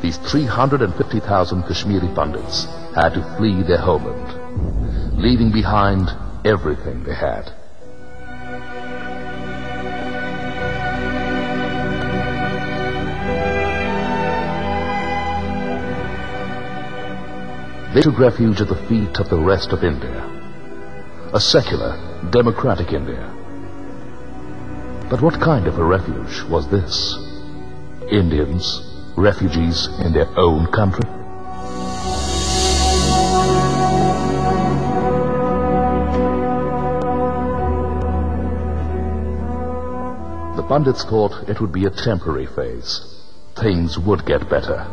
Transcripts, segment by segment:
these 350,000 Kashmiri Pandits had to flee their homeland, leaving behind everything they had. They took refuge at the feet of the rest of India, a secular, democratic India. But what kind of a refuge was this? Indians, refugees in their own country? The Pandits thought it would be a temporary phase. Things would get better.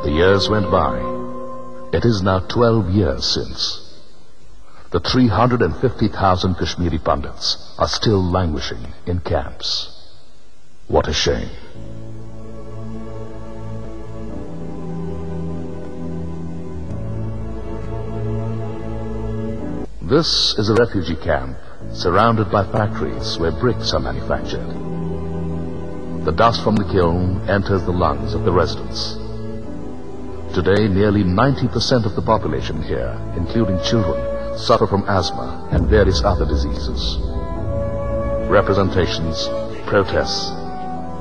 The years went by. It is now 12 years since. The 350,000 Kashmiri Pandits are still languishing in camps. What a shame. This is a refugee camp surrounded by factories where bricks are manufactured. The dust from the kiln enters the lungs of the residents. Today, nearly 90% of the population here, including children, suffer from asthma and various other diseases. Representations, protests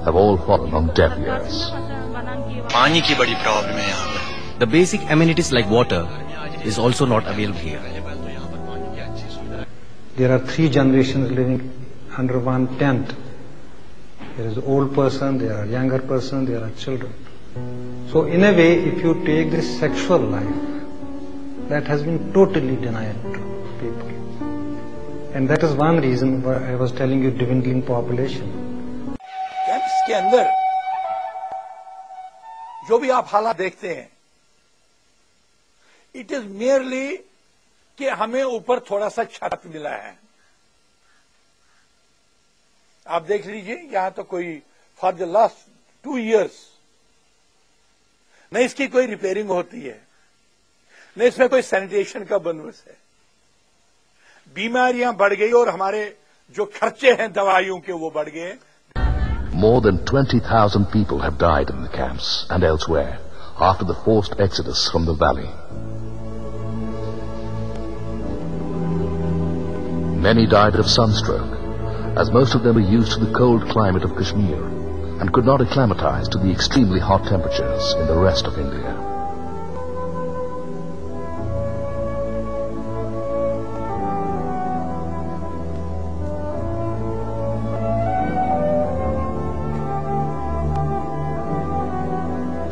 have all fallen on deaf ears. The basic amenities like water is also not available here. There are 3 generations living under one tent. There is an old person, there are younger person, there are children. So in a way, if you take this sexual life, that has been totally denied to people. And that is one reason why I was telling you dwindling population. Camps के अंदर जो भी आप हालात देखते हैं, it is merely कि हमें ऊपर थोड़ा सा छत मिला है. आप देख लीजिए, यहां तो कोई फॉर द लास्ट 2 years न इसकी कोई रिपेयरिंग होती है, न इसमें कोई सैनिटेशन का बंदोबस्त है. बीमारियां बढ़ गई और हमारे जो खर्चे हैं दवाइयों के वो बढ़ गए. More than 20,000 people have died in the camps and elsewhere after the forced exodus from the valley. Many died of sunstroke, as most of them were used to the cold climate of Kashmir and could not acclimatize to the extremely hot temperatures in the rest of India.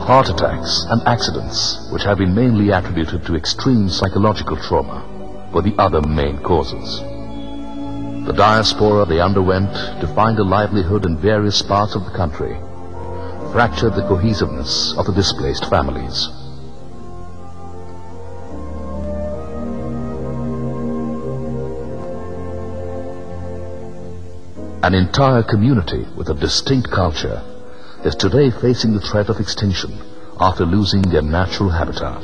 Heart attacks and accidents, which have been mainly attributed to extreme psychological trauma, were the other main causes. The diaspora they underwent to find a livelihood in various parts of the country fractured the cohesiveness of the displaced families. An entire community with a distinct culture is today facing the threat of extinction after losing their natural habitat.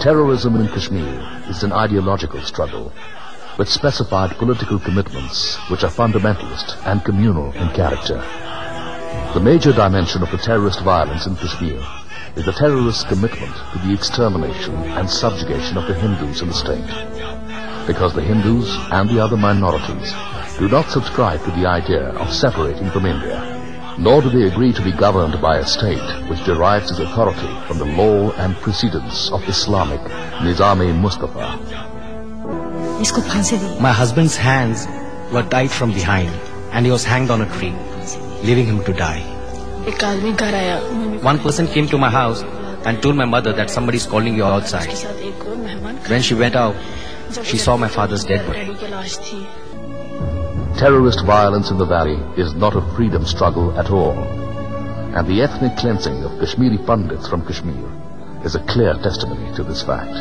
Terrorism in Kashmir is an ideological struggle with specified political commitments which are fundamentalist and communal in character. The major dimension of the terrorist violence in Kashmir is the terrorist's commitment to the extermination and subjugation of the Hindus in the state, because the Hindus and the other minorities do not subscribe to the idea of separating from India, nor do they agree to be governed by a state which derives its authority from the law and precedents of Islamic Nizam-e-Mustafa. My husband's hands were tied from behind and he was hanged on a tree, leaving him to die. One person came to my house and told my mother that somebody is calling you outside. When she went out, she saw my father's dead body. Terrorist violence in the valley is not a freedom struggle at all, and the ethnic cleansing of Kashmiri Pandits from Kashmir is a clear testimony to this fact.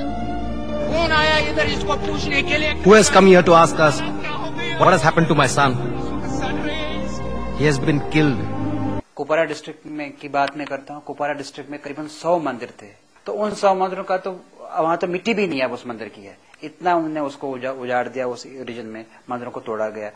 Who has come here to ask us what has happened to my son? He has been killed. Kupwara district में की बात मैं करता हूँ। Kupwara district में करीबन 100 मंदिर थे, तो उन 100 मंदिरों का तो वहां तो मिट्टी भी नहीं है उस मंदिर की है, इतना उन्होंने उसको उजाड़ दिया, उस रीजन में मंदिरों को तोड़ा गया।